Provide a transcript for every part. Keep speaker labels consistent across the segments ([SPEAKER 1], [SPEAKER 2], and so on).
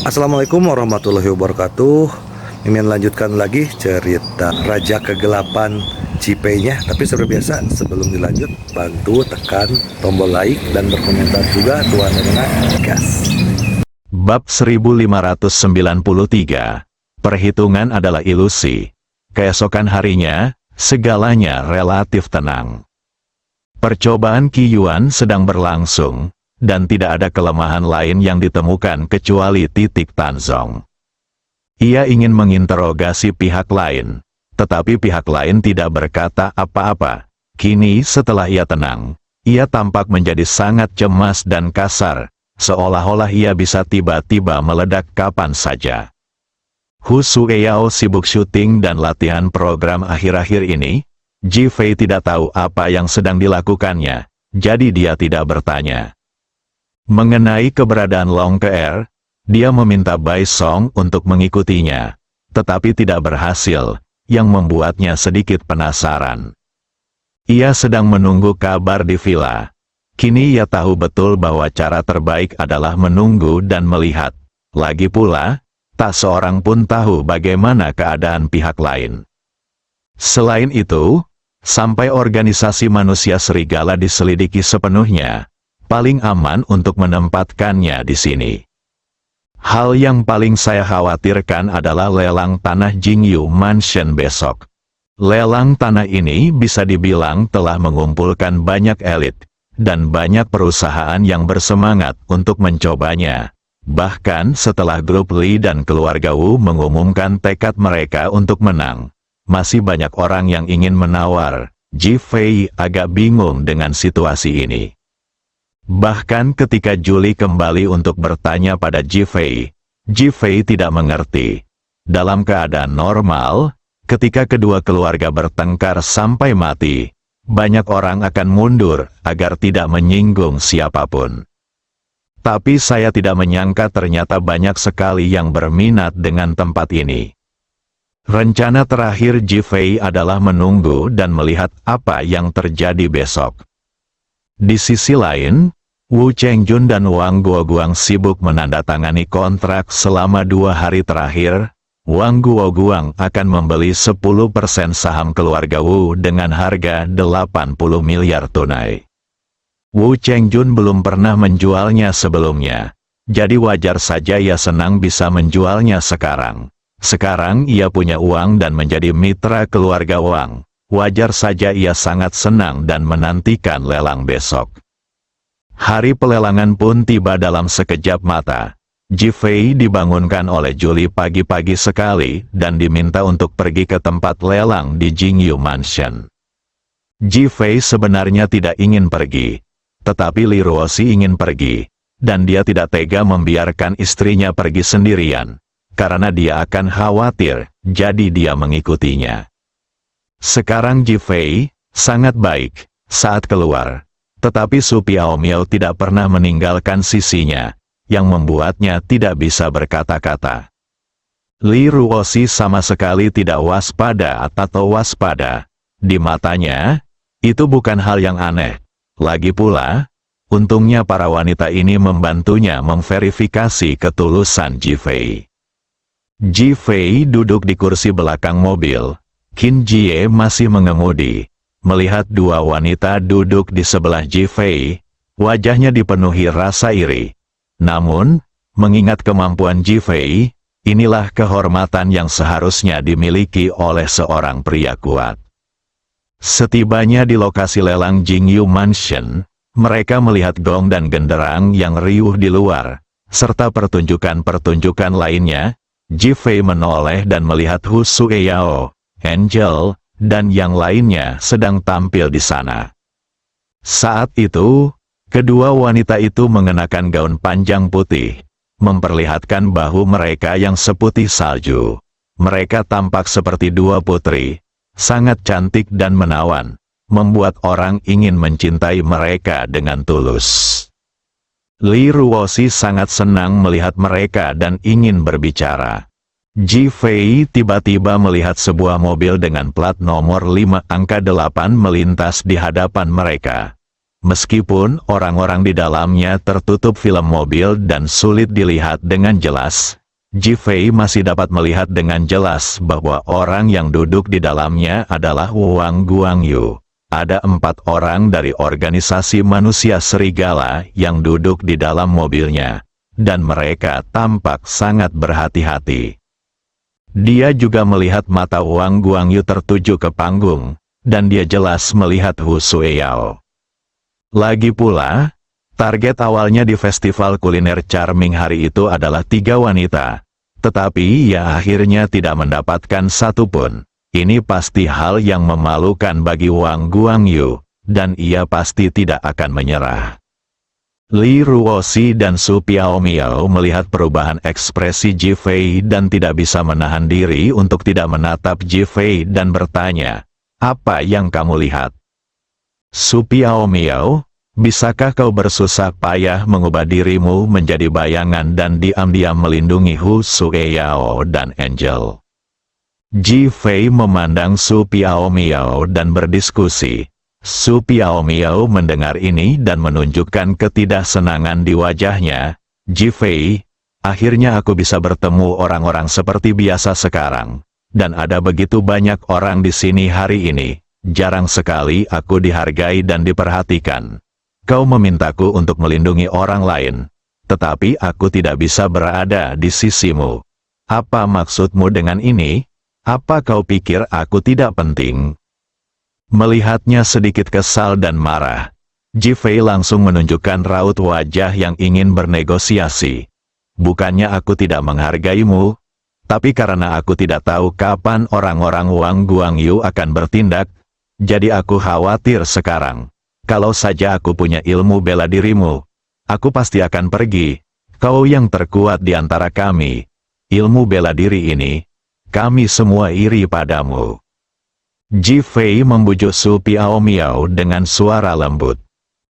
[SPEAKER 1] Assalamualaikum warahmatullahi wabarakatuh. Mimin lanjutkan lagi cerita Raja Kegelapan Cipenya. Tapi seperti biasa, sebelum dilanjut, bantu tekan tombol like dan berkomentar juga Tuan Rena gas.
[SPEAKER 2] Bab 1593. Perhitungan adalah ilusi. Keesokan harinya, segalanya relatif tenang. Percobaan Qi Yuan sedang berlangsung, dan tidak ada kelemahan lain yang ditemukan kecuali titik Tanzong. Ia ingin menginterogasi pihak lain, tetapi pihak lain tidak berkata apa-apa. Kini setelah ia tenang, ia tampak menjadi sangat cemas dan kasar, seolah-olah ia bisa tiba-tiba meledak kapan saja. Hu Sueyao sibuk syuting dan latihan program akhir-akhir ini. Ji Fei tidak tahu apa yang sedang dilakukannya, jadi dia tidak bertanya. Mengenai keberadaan Long Ke'er, dia meminta Bai Song untuk mengikutinya, tetapi tidak berhasil, yang membuatnya sedikit penasaran. Ia sedang menunggu kabar di villa. Kini ia tahu betul bahwa cara terbaik adalah menunggu dan melihat. Lagi pula, tak seorang pun tahu bagaimana keadaan pihak lain. Selain itu, sampai organisasi manusia serigala diselidiki sepenuhnya, paling aman untuk menempatkannya di sini. Hal yang paling saya khawatirkan adalah lelang tanah Jingyu Mansion besok. Lelang tanah ini bisa dibilang telah mengumpulkan banyak elit, dan banyak perusahaan yang bersemangat untuk mencobanya. Bahkan setelah grup Li dan keluarga Wu mengumumkan tekad mereka untuk menang, masih banyak orang yang ingin menawar. Ji Fei agak bingung dengan situasi ini. Bahkan ketika Julie kembali untuk bertanya pada Ji Fei tidak mengerti. Dalam keadaan normal, ketika kedua keluarga bertengkar sampai mati, banyak orang akan mundur agar tidak menyinggung siapapun. Tapi saya tidak menyangka ternyata banyak sekali yang berminat dengan tempat ini. Rencana terakhir Ji Fei adalah menunggu dan melihat apa yang terjadi besok. Di sisi lain, Wu Chengjun dan Wang Guoguang sibuk menandatangani kontrak selama 2 hari terakhir. Wang Guoguang akan membeli 10% saham keluarga Wu dengan harga 80 miliar tunai. Wu Chengjun belum pernah menjualnya sebelumnya, jadi wajar saja ia senang bisa menjualnya sekarang. Sekarang ia punya uang dan menjadi mitra keluarga Wang. Wajar saja ia sangat senang dan menantikan lelang besok. Hari pelelangan pun tiba dalam sekejap mata. Ji Fei dibangunkan oleh Julie pagi-pagi sekali dan diminta untuk pergi ke tempat lelang di Jingyu Mansion. Ji Fei sebenarnya tidak ingin pergi, tetapi Li Ruoxi ingin pergi, dan dia tidak tega membiarkan istrinya pergi sendirian, karena dia akan khawatir, jadi dia mengikutinya. Sekarang Ji Fei sangat baik saat keluar, tetapi Su Piaomiao tidak pernah meninggalkan sisinya, yang membuatnya tidak bisa berkata-kata. Li Ruoxi sama sekali tidak waspada atau waspada. Di matanya, itu bukan hal yang aneh. Lagi pula, untungnya para wanita ini membantunya memverifikasi ketulusan Ji Fei. Ji Fei duduk di kursi belakang mobil. Qin Jie masih mengemudi. Melihat 2 wanita duduk di sebelah Ji Fei, wajahnya dipenuhi rasa iri. Namun, mengingat kemampuan Ji Fei, inilah kehormatan yang seharusnya dimiliki oleh seorang pria kuat. Setibanya di lokasi lelang Jingyu Mansion, mereka melihat gong dan genderang yang riuh di luar, serta pertunjukan-pertunjukan lainnya. Ji Fei menoleh dan melihat Hu Sueyao, Angel, dan yang lainnya sedang tampil di sana. Saat itu, kedua wanita itu mengenakan gaun panjang putih, memperlihatkan bahu mereka yang seputih salju. Mereka tampak seperti 2 putri, sangat cantik dan menawan, membuat orang ingin mencintai mereka dengan tulus. Li Ruoxi sangat senang melihat mereka dan ingin berbicara. Ji Fei tiba-tiba melihat sebuah mobil dengan plat nomor 5 angka 8 melintas di hadapan mereka. Meskipun orang-orang di dalamnya tertutup film mobil dan sulit dilihat dengan jelas, Ji Fei masih dapat melihat dengan jelas bahwa orang yang duduk di dalamnya adalah Wang Guangyu. Ada 4 orang dari organisasi manusia serigala yang duduk di dalam mobilnya, dan mereka tampak sangat berhati-hati. Dia juga melihat mata Wang Guangyu tertuju ke panggung, dan dia jelas melihat Hu Sueyao. Lagi pula, target awalnya di festival kuliner Charming hari itu adalah 3 wanita. Tetapi ia akhirnya tidak mendapatkan satupun. Ini pasti hal yang memalukan bagi Wang Guangyu, dan ia pasti tidak akan menyerah. Li Ruoxi dan Su Piaomiao melihat perubahan ekspresi Ji Fei dan tidak bisa menahan diri untuk tidak menatap Ji Fei dan bertanya, "Apa yang kamu lihat?" Su Piaomiao, bisakah kau bersusah payah mengubah dirimu menjadi bayangan dan diam-diam melindungi Hu Sueyao dan Angel? Ji Fei memandang Su Piaomiao dan berdiskusi. Su Piaomiao mendengar ini dan menunjukkan ketidaksenangan di wajahnya. Ji Fei, akhirnya aku bisa bertemu orang-orang seperti biasa sekarang. Dan ada begitu banyak orang di sini hari ini. Jarang sekali aku dihargai dan diperhatikan. Kau memintaku untuk melindungi orang lain, tetapi aku tidak bisa berada di sisimu. Apa maksudmu dengan ini? Apa kau pikir aku tidak penting? Melihatnya sedikit kesal dan marah, Ji Fei langsung menunjukkan raut wajah yang ingin bernegosiasi. Bukannya aku tidak menghargaimu, tapi karena aku tidak tahu kapan orang-orang Wang Guangyu akan bertindak, jadi aku khawatir sekarang. Kalau saja aku punya ilmu bela dirimu, aku pasti akan pergi. Kau yang terkuat di antara kami. Ilmu bela diri ini, kami semua iri padamu. Ji Fei membujuk Su Piaomiao dengan suara lembut.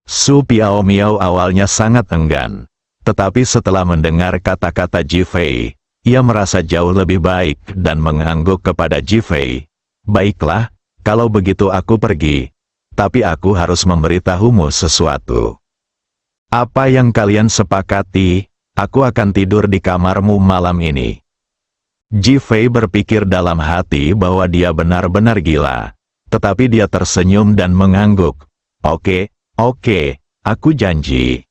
[SPEAKER 2] Su Piaomiao awalnya sangat enggan, tetapi setelah mendengar kata-kata Ji Fei, ia merasa jauh lebih baik dan mengangguk kepada Ji Fei. Baiklah, kalau begitu aku pergi. Tapi aku harus memberitahumu sesuatu. Apa yang kalian sepakati, aku akan tidur di kamarmu malam ini. Ji Fei berpikir dalam hati bahwa dia benar-benar gila. Tetapi dia tersenyum dan mengangguk. Oke, aku janji.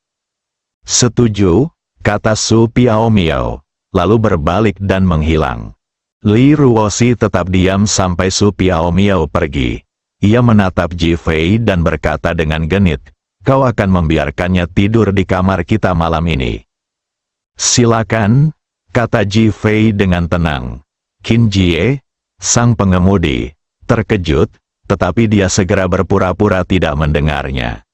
[SPEAKER 2] Setuju, kata Su Piaomiao, lalu berbalik dan menghilang. Li Ruoxi tetap diam sampai Su Piaomiao pergi. Ia menatap Ji Fei dan berkata dengan genit, "Kau akan membiarkannya tidur di kamar kita malam ini?" "Silakan," kata Ji Fei dengan tenang. Qin Jie, sang pengemudi, terkejut, tetapi dia segera berpura-pura tidak mendengarnya.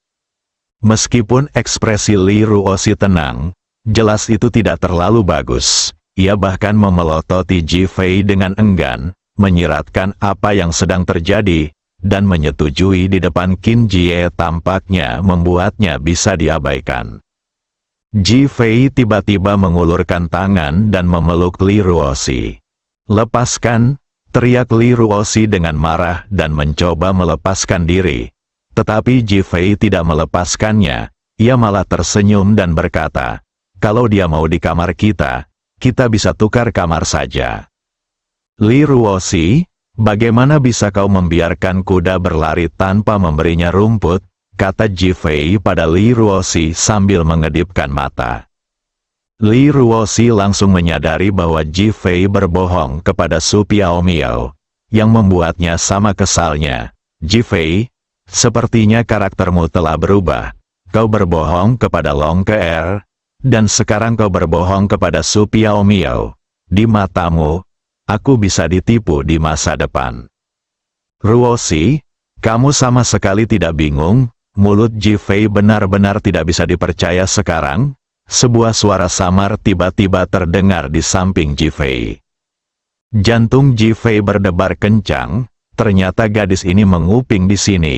[SPEAKER 2] Meskipun ekspresi Li Ruoxi tenang, jelas itu tidak terlalu bagus. Ia bahkan memelototi Ji Fei dengan enggan, menyiratkan apa yang sedang terjadi, dan menyetujui di depan Qin Jie tampaknya membuatnya bisa diabaikan. Ji Fei tiba-tiba mengulurkan tangan dan memeluk Li Ruoxi. "Lepaskan!" teriak Li Ruoxi dengan marah dan mencoba melepaskan diri. Tetapi Ji Fei tidak melepaskannya, ia malah tersenyum dan berkata, "Kalau dia mau di kamar kita bisa tukar kamar saja." "Li Ruoxi, bagaimana bisa kau membiarkan kuda berlari tanpa memberinya rumput?" kata Ji Fei pada Li Ruoxi sambil mengedipkan mata. Li Ruoxi langsung menyadari bahwa Ji Fei berbohong kepada Su Piaomiao, yang membuatnya sama kesalnya. "Ji Fei, sepertinya karaktermu telah berubah. Kau berbohong kepada Long Ke, dan sekarang kau berbohong kepada Su Piaomiao. Di matamu, aku bisa ditipu di masa depan." "Ruoxi, kamu sama sekali tidak bingung?" Mulut Ji Fei benar-benar tidak bisa dipercaya sekarang. Sebuah suara samar tiba-tiba terdengar di samping Ji Fei. Jantung Ji Fei berdebar kencang, ternyata gadis ini menguping di sini.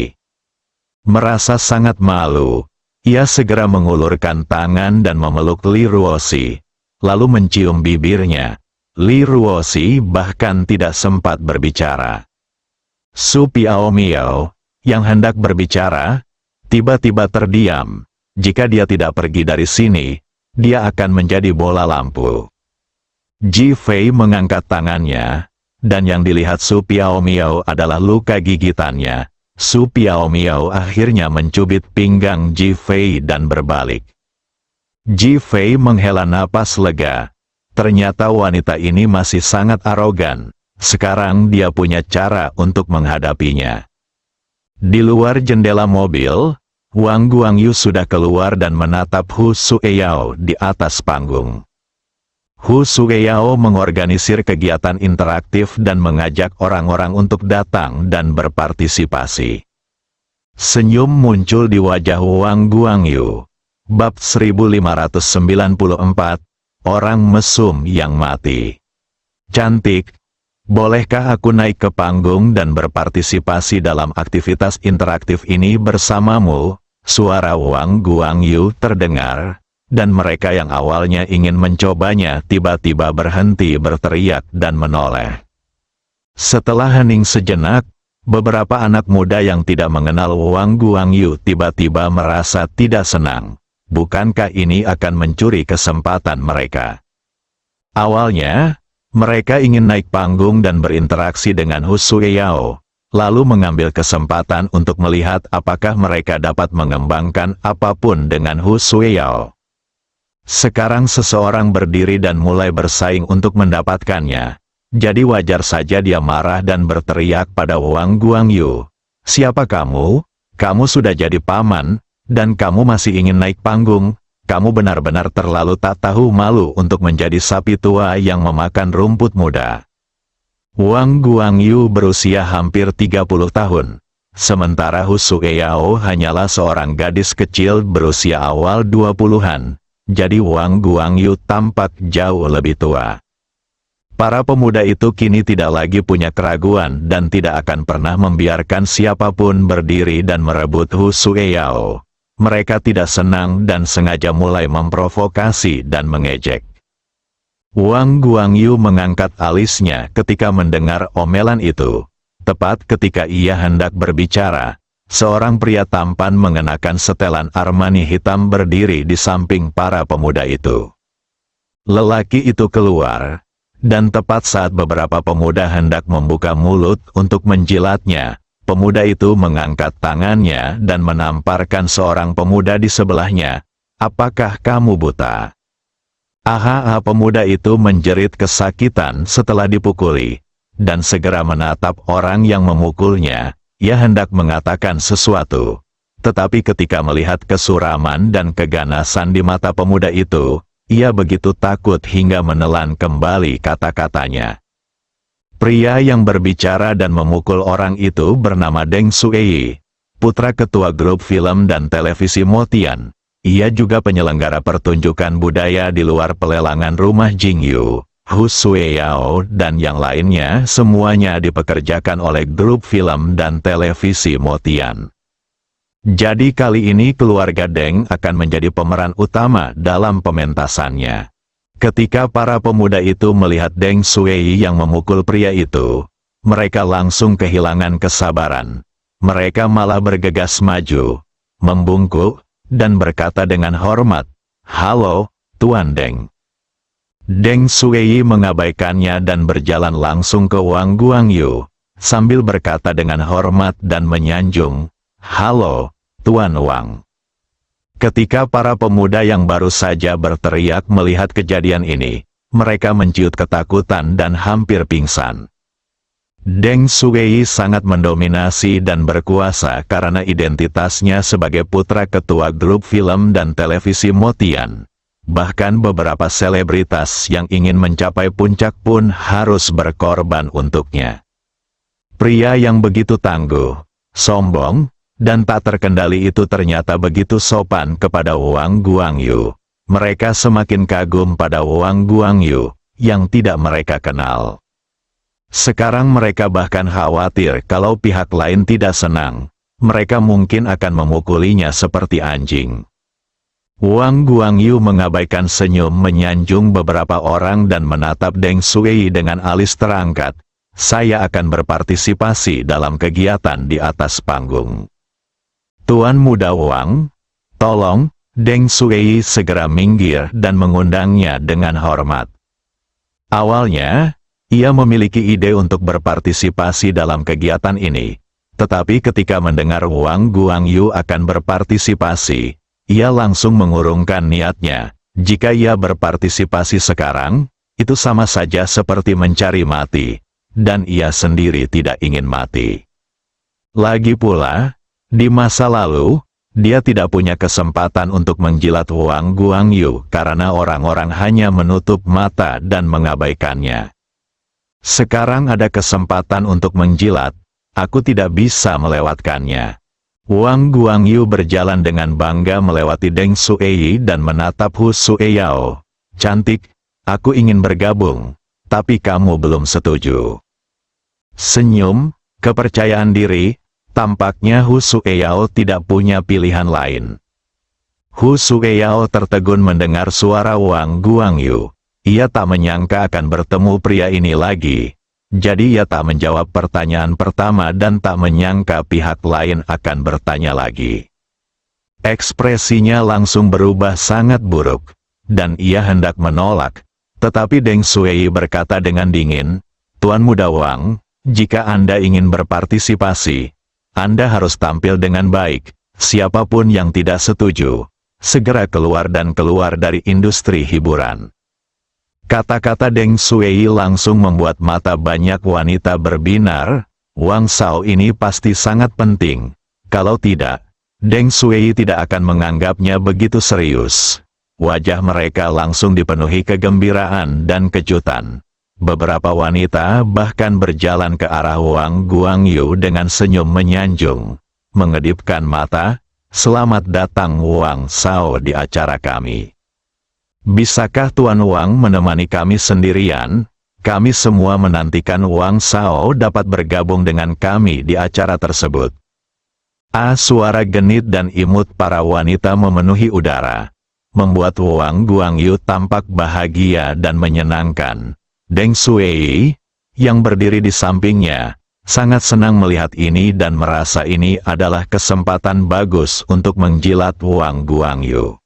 [SPEAKER 2] Merasa sangat malu, ia segera mengulurkan tangan dan memeluk Li Ruoxi, lalu mencium bibirnya. Li Ruoxi bahkan tidak sempat berbicara. Su Piaomiao, yang hendak berbicara, tiba-tiba terdiam. Jika dia tidak pergi dari sini, dia akan menjadi bola lampu. Ji Fei mengangkat tangannya, dan yang dilihat Su Piaomiao adalah luka gigitannya. Su Piaomiao akhirnya mencubit pinggang Ji Fei dan berbalik. Ji Fei menghela napas lega. Ternyata wanita ini masih sangat arogan. Sekarang dia punya cara untuk menghadapinya. Di luar jendela mobil, Wang Guangyu sudah keluar dan menatap Hu Sueyao di atas panggung. Hu Sueyao mengorganisir kegiatan interaktif dan mengajak orang-orang untuk datang dan berpartisipasi. Senyum muncul di wajah Wang Guangyu. Bab 1594, Orang Mesum yang Mati. Cantik, bolehkah aku naik ke panggung dan berpartisipasi dalam aktivitas interaktif ini bersamamu? Suara Wang Guangyu terdengar, dan mereka yang awalnya ingin mencobanya tiba-tiba berhenti berteriak dan menoleh. Setelah hening sejenak, beberapa anak muda yang tidak mengenal Wang Guangyu tiba-tiba merasa tidak senang. Bukankah ini akan mencuri kesempatan mereka? Awalnya, mereka ingin naik panggung dan berinteraksi dengan Hu Sueyao, lalu mengambil kesempatan untuk melihat apakah mereka dapat mengembangkan apapun dengan Hu Sueyao. Sekarang seseorang berdiri dan mulai bersaing untuk mendapatkannya, jadi wajar saja dia marah dan berteriak pada Wang Guangyu. Siapa kamu? Kamu sudah jadi paman, dan kamu masih ingin naik panggung. Kamu benar-benar terlalu tak tahu malu untuk menjadi sapi tua yang memakan rumput muda. Wang Guangyu berusia hampir 30 tahun. Sementara Hu Sueyao hanyalah seorang gadis kecil berusia awal 20-an. Jadi Wang Guangyu tampak jauh lebih tua. Para pemuda itu kini tidak lagi punya keraguan dan tidak akan pernah membiarkan siapapun berdiri dan merebut Hu Sueyao. Mereka tidak senang dan sengaja mulai memprovokasi dan mengejek. Wang Guangyu mengangkat alisnya ketika mendengar omelan itu. Tepat ketika ia hendak berbicara, seorang pria tampan mengenakan setelan Armani hitam berdiri di samping para pemuda itu. Lelaki itu keluar, dan tepat saat beberapa pemuda hendak membuka mulut untuk menjilatnya, pemuda itu mengangkat tangannya dan menamparkan seorang pemuda di sebelahnya. Apakah kamu buta? Aha, pemuda itu menjerit kesakitan setelah dipukuli, dan segera menatap orang yang memukulnya. Ia hendak mengatakan sesuatu. Tetapi ketika melihat kesuraman dan keganasan di mata pemuda itu, ia begitu takut hingga menelan kembali kata-katanya. Pria yang berbicara dan memukul orang itu bernama Deng Suei, putra ketua grup film dan televisi Motian. Ia juga penyelenggara pertunjukan budaya di luar pelelangan rumah Jingyu. Hu Sueyao dan yang lainnya semuanya dipekerjakan oleh grup film dan televisi Motian. Jadi kali ini keluarga Deng akan menjadi pemeran utama dalam pementasannya. Ketika para pemuda itu melihat Deng Suei yang memukul pria itu, mereka langsung kehilangan kesabaran. Mereka malah bergegas maju, membungkuk, dan berkata dengan hormat, "Halo, Tuan Deng." Deng Suei mengabaikannya dan berjalan langsung ke Wang Guangyu, sambil berkata dengan hormat dan menyanjung, "Halo, Tuan Wang." Ketika para pemuda yang baru saja berteriak melihat kejadian ini, mereka menciut ketakutan dan hampir pingsan. Deng Suei sangat mendominasi dan berkuasa karena identitasnya sebagai putra ketua grup film dan televisi Motian. Bahkan beberapa selebritas yang ingin mencapai puncak pun harus berkorban untuknya. Pria yang begitu tangguh, sombong, dan tak terkendali itu ternyata begitu sopan kepada Wang Guangyu. Mereka semakin kagum pada Wang Guangyu, yang tidak mereka kenal. Sekarang mereka bahkan khawatir kalau pihak lain tidak senang, mereka mungkin akan memukulinya seperti anjing. Wang Guangyu mengabaikan senyum menyanjung beberapa orang dan menatap Deng Suei dengan alis terangkat. "Saya akan berpartisipasi dalam kegiatan di atas panggung." Tuan Muda Wang, tolong. Deng Shuei segera minggir dan mengundangnya dengan hormat. Awalnya, ia memiliki ide untuk berpartisipasi dalam kegiatan ini. Tetapi ketika mendengar Wang Guangyu akan berpartisipasi, ia langsung mengurungkan niatnya. Jika ia berpartisipasi sekarang, itu sama saja seperti mencari mati, dan ia sendiri tidak ingin mati. Lagi pula, di masa lalu, dia tidak punya kesempatan untuk menjilat Wang Guangyu karena orang-orang hanya menutup mata dan mengabaikannya. Sekarang ada kesempatan untuk menjilat, aku tidak bisa melewatkannya. Wang Guangyu berjalan dengan bangga melewati Deng Shuei dan menatap Hu Shueyao. Cantik, aku ingin bergabung, tapi kamu belum setuju. Senyum, kepercayaan diri. Tampaknya Hu Shueyao tidak punya pilihan lain. Hu Shueyao tertegun mendengar suara Wang Guangyu. Ia tak menyangka akan bertemu pria ini lagi. Jadi ia tak menjawab pertanyaan pertama dan tak menyangka pihak lain akan bertanya lagi. Ekspresinya langsung berubah sangat buruk, dan ia hendak menolak. Tetapi Deng Shuei berkata dengan dingin, "Tuan Muda Wang, jika Anda ingin berpartisipasi, Anda harus tampil dengan baik. Siapapun yang tidak setuju, segera keluar dan keluar dari industri hiburan." Kata-kata Deng Shuei langsung membuat mata banyak wanita berbinar. Wang Shao ini pasti sangat penting. Kalau tidak, Deng Shuei tidak akan menganggapnya begitu serius. Wajah mereka langsung dipenuhi kegembiraan dan kejutan. Beberapa wanita bahkan berjalan ke arah Wang Guangyu dengan senyum menyanjung, mengedipkan mata. "Selamat datang Wang Shao di acara kami. Bisakah Tuan Wang menemani kami sendirian? Kami semua menantikan Wang Shao dapat bergabung dengan kami di acara tersebut." Suara genit dan imut para wanita memenuhi udara, membuat Wang Guangyu tampak bahagia dan menyenangkan. Deng Shuei, yang berdiri di sampingnya, sangat senang melihat ini dan merasa ini adalah kesempatan bagus untuk menjilat Wang Guangyu.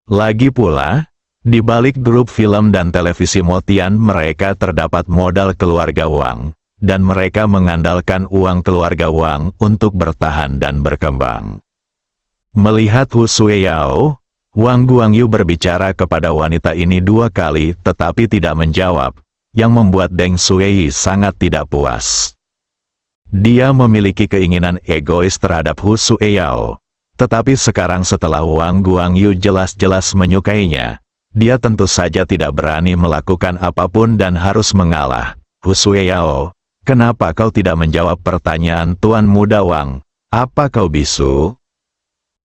[SPEAKER 2] Lagi pula, di balik grup film dan televisi Motian mereka terdapat modal keluarga Wang, dan mereka mengandalkan uang keluarga Wang untuk bertahan dan berkembang. Melihat Hu Shueyao, Wang Guangyu berbicara kepada wanita ini 2 kali tetapi tidak menjawab, yang membuat Deng Shuei sangat tidak puas. Dia memiliki keinginan egois terhadap Hu Shueyao, tetapi sekarang setelah Wang Guangyu jelas-jelas menyukainya, dia tentu saja tidak berani melakukan apapun dan harus mengalah. "Hu Shueyao, kenapa kau tidak menjawab pertanyaan Tuan Muda Wang? Apa kau bisu?"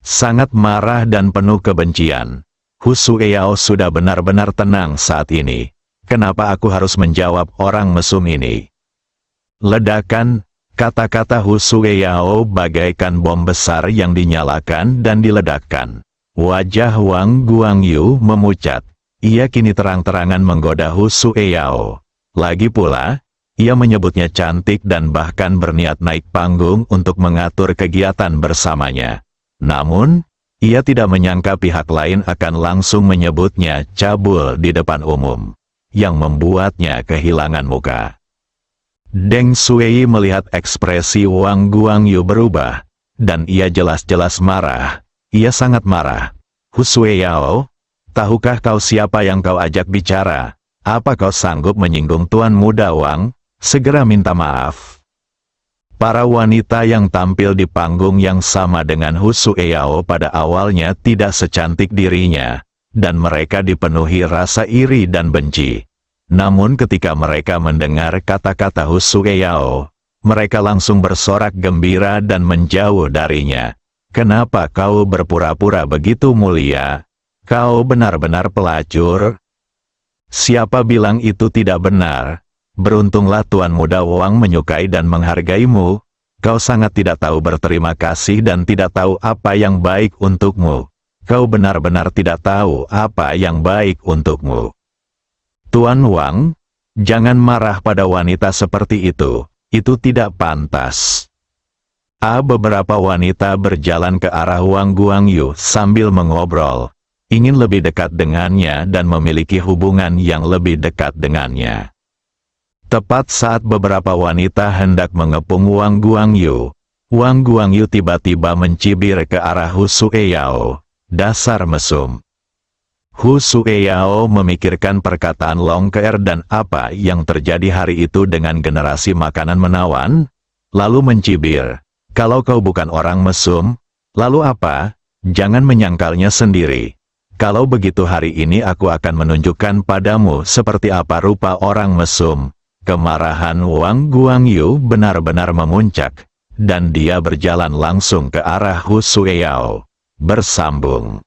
[SPEAKER 2] Sangat marah dan penuh kebencian, Hu Shueyao sudah benar-benar tenang saat ini. "Kenapa aku harus menjawab orang mesum ini?" Ledakan, kata-kata Hu Shueyao bagaikan bom besar yang dinyalakan dan diledakkan. Wajah Wang Guangyu memucat. Ia kini terang-terangan menggoda Hu Shueyao. Lagi pula, ia menyebutnya cantik dan bahkan berniat naik panggung untuk mengatur kegiatan bersamanya. Namun, ia tidak menyangka pihak lain akan langsung menyebutnya cabul di depan umum, yang membuatnya kehilangan muka. Deng Shuei melihat ekspresi Wang Guangyu berubah, dan ia jelas-jelas marah. Ia sangat marah. "Hu Shueyao, tahukah kau siapa yang kau ajak bicara? Apa kau sanggup menyinggung Tuan Muda Wang? Segera minta maaf." Para wanita yang tampil di panggung yang sama dengan Hu Shueyao pada awalnya tidak secantik dirinya, dan mereka dipenuhi rasa iri dan benci. Namun ketika mereka mendengar kata-kata Hu Shueyao, mereka langsung bersorak gembira dan menjauh darinya. "Kenapa kau berpura-pura begitu mulia? Kau benar-benar pelacur." "Siapa bilang itu tidak benar? Beruntunglah Tuan Muda Wang menyukai dan menghargaimu. Kau sangat tidak tahu berterima kasih dan tidak tahu apa yang baik untukmu. Kau benar-benar tidak tahu apa yang baik untukmu." "Tuan Wang, jangan marah pada wanita seperti itu tidak pantas." Beberapa wanita berjalan ke arah Wang Guangyu sambil mengobrol, ingin lebih dekat dengannya dan memiliki hubungan yang lebih dekat dengannya. Tepat saat beberapa wanita hendak mengepung Wang Guangyu tiba-tiba mencibir ke arah Hu Sueyao, dasar mesum. Hu Sueyao memikirkan perkataan Long Keer dan apa yang terjadi hari itu dengan generasi makanan menawan, lalu mencibir, kalau kau bukan orang mesum, lalu apa? Jangan menyangkalnya sendiri. Kalau begitu hari ini aku akan menunjukkan padamu seperti apa rupa orang mesum. Kemarahan Wang Guangyu benar-benar memuncak, dan dia berjalan langsung ke arah Hu Sueyao. Bersambung.